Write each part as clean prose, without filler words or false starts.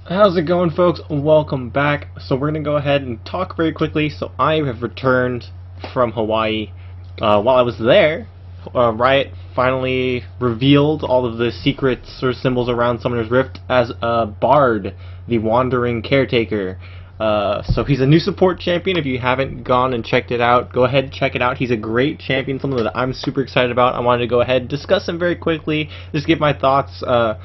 How's it going, folks? Welcome back. So we're going to go ahead and talk very quickly. So I have returned from Hawaii. While I was there, Riot finally revealed all of the secrets or symbols around Summoner's Rift as a Bard, the Wandering Caretaker. So he's a new support champion. If you haven't gone and checked it out, go ahead and check it out. He's a great champion, something that I'm super excited about. I wanted to go ahead and discuss him very quickly, just give my thoughts. The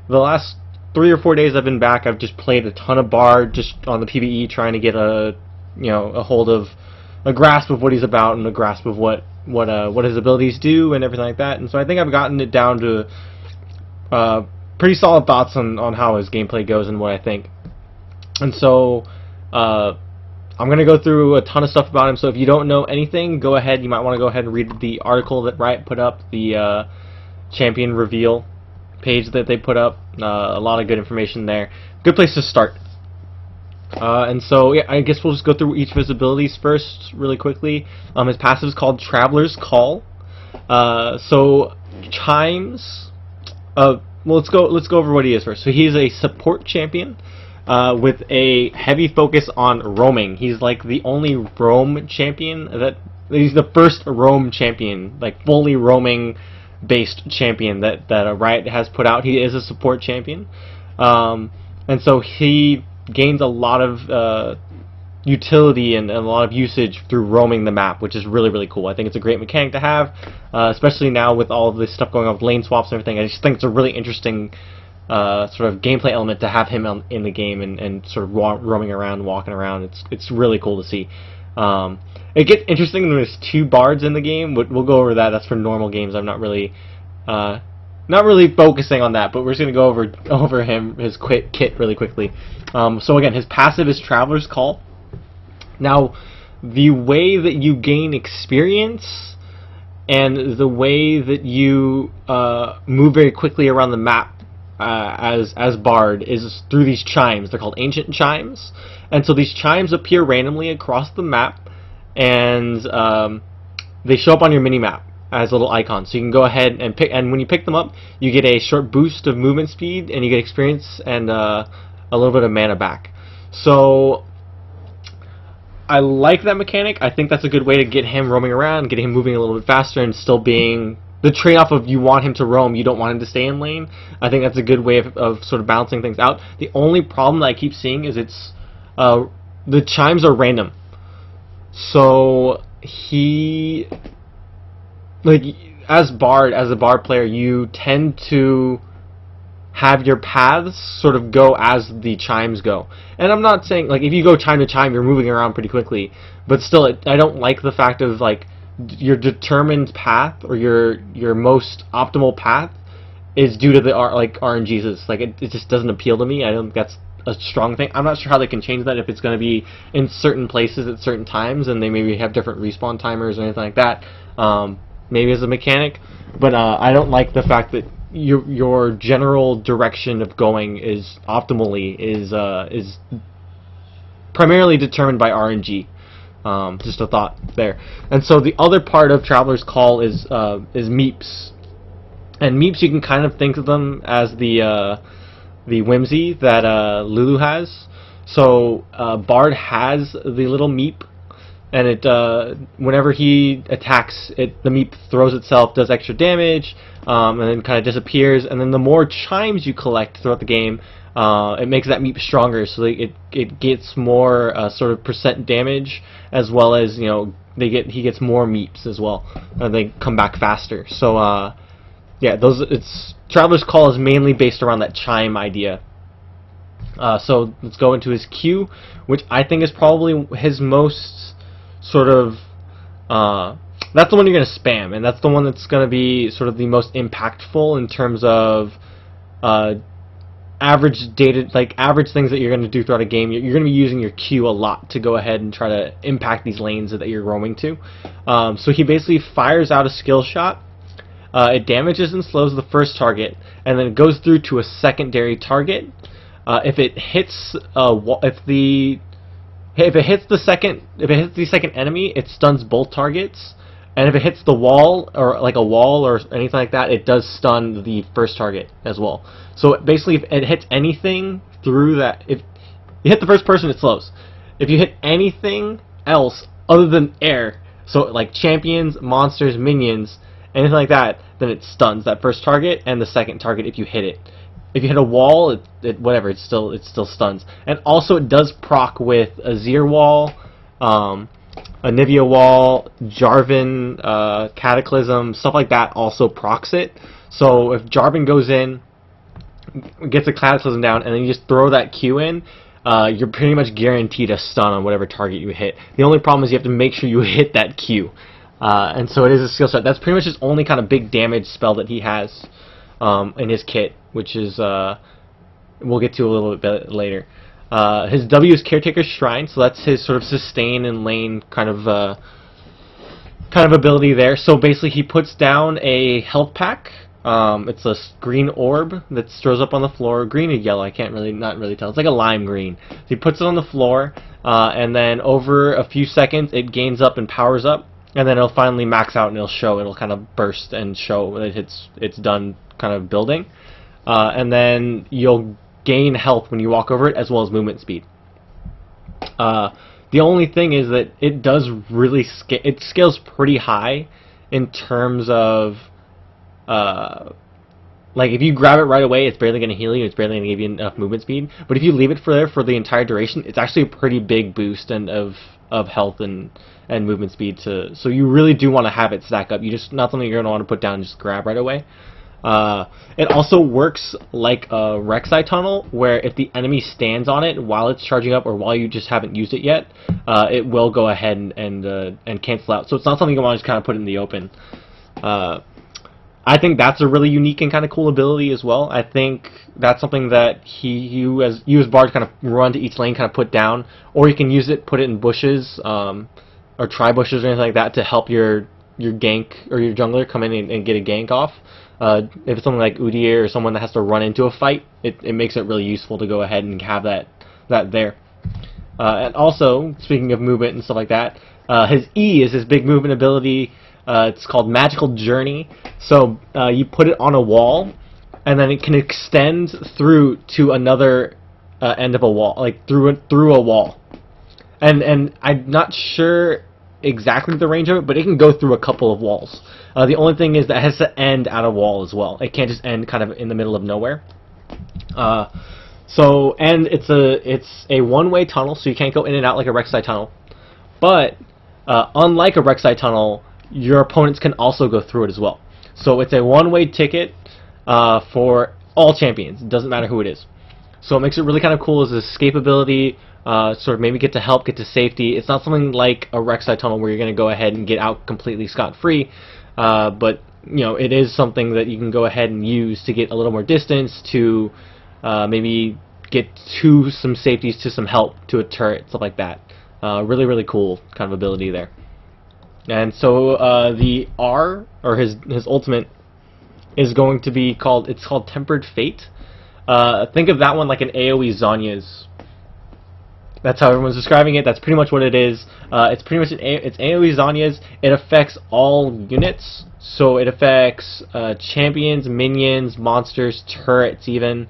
last 3 or 4 days I've been back, I've just played a ton of Bard just on the PvE, trying to get a hold of a grasp of what he's about and a grasp of what his abilities do and everything like that. And so I think I've gotten it down to pretty solid thoughts on how his gameplay goes and what I think. And so I'm going to go through a ton of stuff about him. So if you don't know anything, go ahead. You might want to go ahead and read the article that Riot put up, the champion reveal page that they put up. A lot of good information there. Good place to start. And so yeah, I guess we'll just go through each of his abilities first really quickly. His passive is called Traveler's Call. So Chimes, well, let's go over what he is first. So he's a support champion with a heavy focus on roaming. He's like the only roam champion he's the first roam champion, like fully roaming based champion that Riot has put out. He is a support champion, and so he gains a lot of utility and a lot of usage through roaming the map, which is really cool. I think it's a great mechanic to have, especially now with all of this stuff going on with lane swaps and everything. I just think it's a really interesting sort of gameplay element to have him in the game and sort of roaming around, walking around. It's really cool to see. It gets interesting when there's 2 bards in the game. We'll go over that. That's for normal games. I'm not really focusing on that, but we're just gonna go over his kit really quickly. So again, his passive is Traveler's Call. Now, the way that you gain experience and the way that you move very quickly around the map as Bard is through these chimes. They're called ancient chimes, and so these chimes appear randomly across the map, and they show up on your mini map as little icons. So you can go ahead and pick, and when you pick them up, you get a short boost of movement speed, and you get experience and a little bit of mana back. So I like that mechanic. I think that's a good way to get him roaming around, getting him moving a little bit faster, and still being the trade-off of you want him to roam, you don't want him to stay in lane. I think that's a good way of sort of balancing things out. The only problem that I keep seeing is the chimes are random. So he, like, as a Bard player, you tend to have your paths sort of go as the chimes go. And I'm not saying, like, if you go chime to chime, you're moving around pretty quickly, but still, I don't like the fact of, like, your determined path or your most optimal path is due to the RNGs. Like, it just doesn't appeal to me. I don't think that's a strong thing. I'm not sure how they can change that, if it's going to be in certain places at certain times and they maybe have different respawn timers or anything like that, maybe as a mechanic. But I don't like the fact that your general direction of going is primarily determined by RNG. Just a thought there. And so the other part of Traveler's Call is meeps. And meeps, you can kind of think of them as the whimsy that Lulu has. So Bard has the little meep, and it whenever he attacks, the meep throws itself, does extra damage, and then kind of disappears. And then the more chimes you collect throughout the game, it makes that meep stronger, so it gets more sort of percent damage, as well as he gets more meeps as well, and they come back faster. So yeah, Traveler's Call is mainly based around that chime idea. So let's go into his Q, which I think is probably his most sort of that's the one you're going to spam, and that's the one that's going to be sort of the most impactful in terms of average things that you're going to do throughout a game. You're going to be using your Q a lot to go ahead and try to impact these lanes that you're roaming to. So he basically fires out a skill shot. It damages and slows the first target, and then it goes through to a secondary target. If it hits the second enemy, it stuns both targets. And if it hits the wall, or like a wall or anything like that, it does stun the first target as well. So basically, if it hits anything through that, if you hit the first person, it slows. If you hit anything else other than air, so like champions, monsters, minions, anything like that, then it stuns that first target and the second target if you hit it. If you hit a wall, whatever, it still stuns. And also, it does proc with a Zir wall, a Nivea wall, Jarvan, Cataclysm, stuff like that also procs it. So if Jarvan goes in, gets a Cataclysm down, and then you just throw that Q in, you're pretty much guaranteed a stun on whatever target you hit. The only problem is you have to make sure you hit that Q. And so it is a skill set. That's pretty much his only kind of big damage spell that he has in his kit, which is, we'll get to a little bit later. His W is Caretaker's Shrine, so that's his sort of sustain and lane kind of ability there. So basically, he puts down a health pack. It's a green orb that throws up on the floor, green or yellow. I can't not really tell. It's like a lime green. So he puts it on the floor, and then over a few seconds, it gains up and powers up, and then it'll finally max out and it'll kind of burst and show that it's done kind of building, and then you'll gain health when you walk over it, as well as movement speed. The only thing is that it does really it scales pretty high in terms of like if you grab it right away, it's barely going to heal you, it's barely going to give you enough movement speed. But if you leave it there for the entire duration, it's actually a pretty big boost of health and movement speed. So you really do want to have it stack up. You just not something you're going to want to put down and just grab right away. It also works like a Rek'Sai tunnel, where if the enemy stands on it while it's charging up or while you just haven't used it yet, it will go ahead and cancel out. So it's not something you want to just kind of put in the open. I think that's a really unique and kind of cool ability as well. I think that's something that you as Bard kind of run to each lane, kind of put down, or you can use it, put it in bushes, or try bushes or anything like that to help your gank or your jungler come in and get a gank off. If it's something like Udyr or someone that has to run into a fight, it makes it really useful to go ahead and have that there. And also, speaking of movement and stuff like that, his E is his big movement ability. It's called Magical Journey. So you put it on a wall, and then it can extend through to another end of a wall, like through a wall. And I'm not sure exactly the range of it, but it can go through a couple of walls. The only thing is that it has to end at a wall as well. It can't just end kind of in the middle of nowhere. And it's a one-way tunnel, so you can't go in and out like a Rek'Sai tunnel. But unlike a Rek'Sai tunnel, your opponents can also go through it as well. So it's a one-way ticket for all champions. It doesn't matter who it is. So it makes it really kind of cool as escapability, sort of maybe get to help, get to safety. It's not something like a Rek'Sai tunnel where you're going to go ahead and get out completely scot-free, but you know, it is something that you can go ahead and use to get a little more distance, to maybe get to some safeties, to some help, to a turret, stuff like that. Really, really cool kind of ability there. And so the R, or his ultimate, is going to be called Tempered Fate. Think of that one like an AoE Zhonya's. That's how everyone's describing it. That's pretty much what it is. It's pretty much it's AoE Zhonya's. It affects all units, so it affects champions, minions, monsters, turrets, even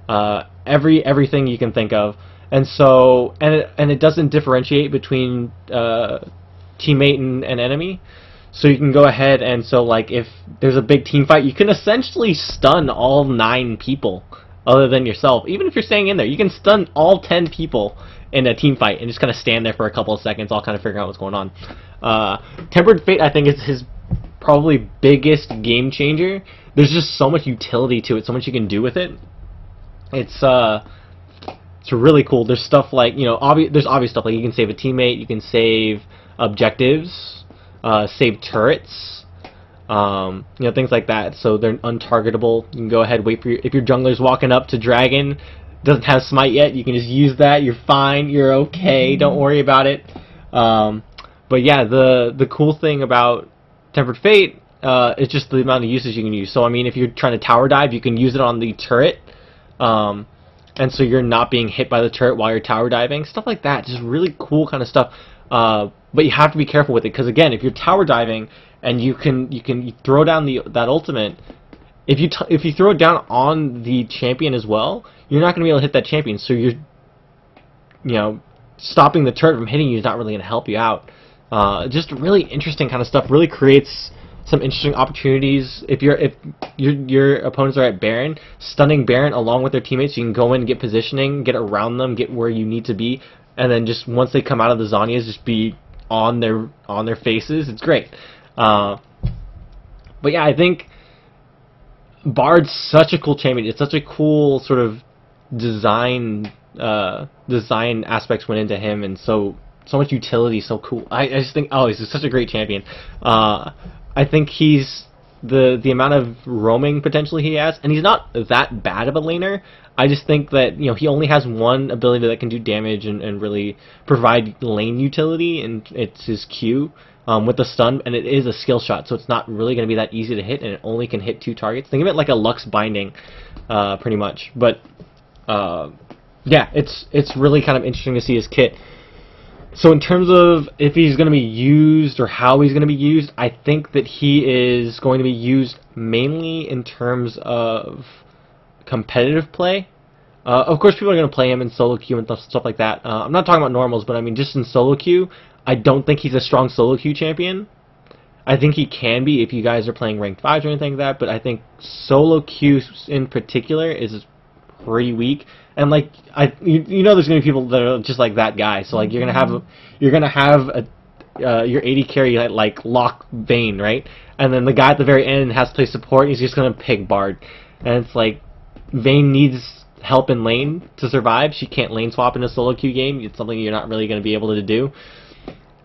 everything you can think of. And so it doesn't differentiate between teammate and enemy. So you can go ahead and like if there's a big team fight, you can essentially stun all 9 people other than yourself. Even if you're staying in there, you can stun all 10 people in a team fight and just kind of stand there for a couple of seconds, all kind of figuring out what's going on. Tempered Fate, I think, is his probably biggest game changer. There's just so much utility to it, so much you can do with it. It's really cool. There's stuff like, you know, there's obvious stuff like you can save a teammate, you can save objectives, save turrets, you know, things like that. So they're untargetable. You can go ahead, wait for if your jungler's walking up to dragon, doesn't have smite yet, you can just use that. You're fine. You're okay. Don't worry about it. But yeah, the cool thing about Tempered Fate is just the amount of uses you can use. So I mean, if you're trying to tower dive, you can use it on the turret, and so you're not being hit by the turret while you're tower diving. Stuff like that. Just really cool kind of stuff. but you have to be careful with it, because again, if you're tower diving and you throw down that ultimate, if you throw it down on the champion as well, you're not going to be able to hit that champion. So you're, stopping the turret from hitting you is not really going to help you out. Just really interesting kind of stuff. Really creates some interesting opportunities. If your opponents are at Baron, stunning Baron along with their teammates, you can go in, get positioning, get around them, get where you need to be, and then just once they come out of the Zhonya's, just be on their faces. It's great. But yeah, I think Bard's such a cool champion. It's such a cool sort of design aspects went into him, and so much utility, so cool. I just think, he's such a great champion. I think he's the amount of roaming potential he has, and he's not that bad of a laner. I just think that he only has one ability that can do damage and really provide lane utility, and it's his Q with the stun, and it is a skill shot, so it's not really going to be that easy to hit, and it only can hit 2 targets. Think of it like a Lux binding, pretty much. But yeah, it's really kind of interesting to see his kit. So in terms of if he's going to be used or how he's going to be used, I think that he is going to be used mainly in terms of competitive play. Of course, people are going to play him in solo queue and stuff like that. I'm not talking about normals, but I mean just in solo queue. I don't think he's a strong solo queue champion. I think he can be if you guys are playing ranked 5s or anything like that, but I think solo queue in particular is pretty weak. And like you know, there's gonna be people that are just like that guy. So like you're gonna have your AD carry like lock Vayne, right? And then the guy at the very end has to play support. He's just gonna pick Bard, and it's like Vayne needs help in lane to survive. She can't lane swap in a solo queue game. It's something you're not really gonna be able to do.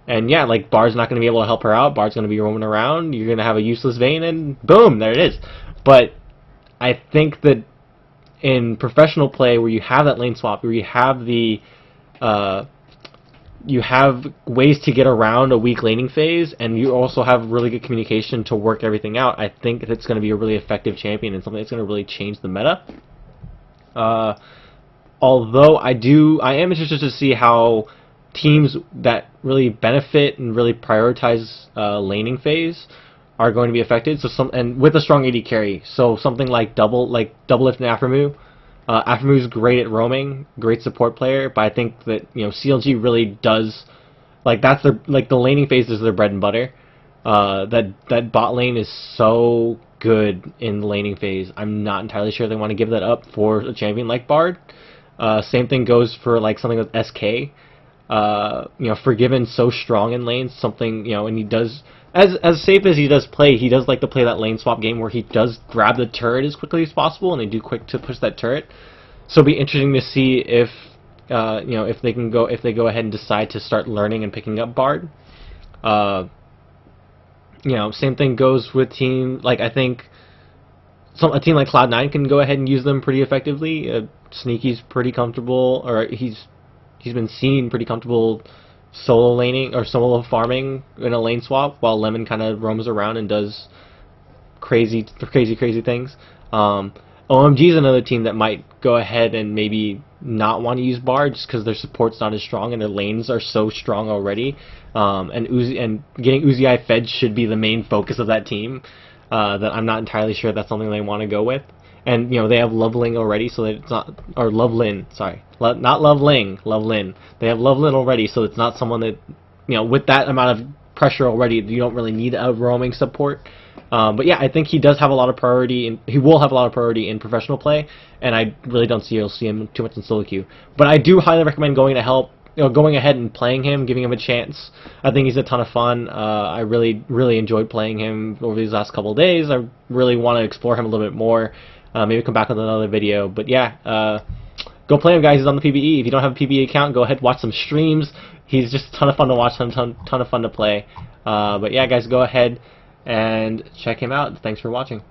And yeah, like Bard's not gonna be able to help her out. Bard's gonna be roaming around. You're gonna have a useless Vayne, and boom, there it is. But I think that in professional play, where you have that lane swap, where you have you have ways to get around a weak laning phase, and you also have really good communication to work everything out, I think it's going to be a really effective champion and something that's going to really change the meta. Although I am interested to see how teams that really benefit and really prioritize laning phase are going to be affected. So and with a strong AD carry, so something like double lift and Aphromoo. Aphromoo is great at roaming, great support player, but I think that CLG really does, like, that's their, like, the laning phase is their bread and butter. That bot lane is so good in the laning phase. I'm not entirely sure they want to give that up for a champion like Bard. Same thing goes for like something with SK. Forgiven's so strong in lanes, something, and he does, as safe as he does play, he does like to play that lane swap game where he does grab the turret as quickly as possible, and they do quick to push that turret. So it'll be interesting to see if if they go ahead and decide to start learning and picking up Bard. Same thing goes with I think a team like Cloud9 can go ahead and use them pretty effectively. Sneaky's pretty comfortable, or he's been seen pretty comfortable solo laning or solo farming in a lane swap, while Lemon kind of roams around and does crazy things. OMG is another team that might go ahead and maybe not want to use Bard just because their support's not as strong and their lanes are so strong already. And getting Uzi fed should be the main focus of that team. That I'm not entirely sure that's something they want to go with. And they have Loveling already, so that it's not, or Lovelin, sorry, not Loveling, Lovelin. They have Lovelin already, so it's not someone that with that amount of pressure already, you don't really need a roaming support. But yeah, I think he does have a lot of priority, and he will have a lot of priority in professional play. And I really don't see you'll see him too much in solo queue. But I do highly recommend going ahead and playing him, giving him a chance. I think he's a ton of fun. I really enjoyed playing him over these last couple of days. I really want to explore him a little bit more. Maybe come back with another video. But yeah, go play him, guys. He's on the PBE. If you don't have a PBE account, go ahead and watch some streams. He's just a ton of fun to watch, ton of fun to play. But yeah, guys, go ahead and check him out. Thanks for watching.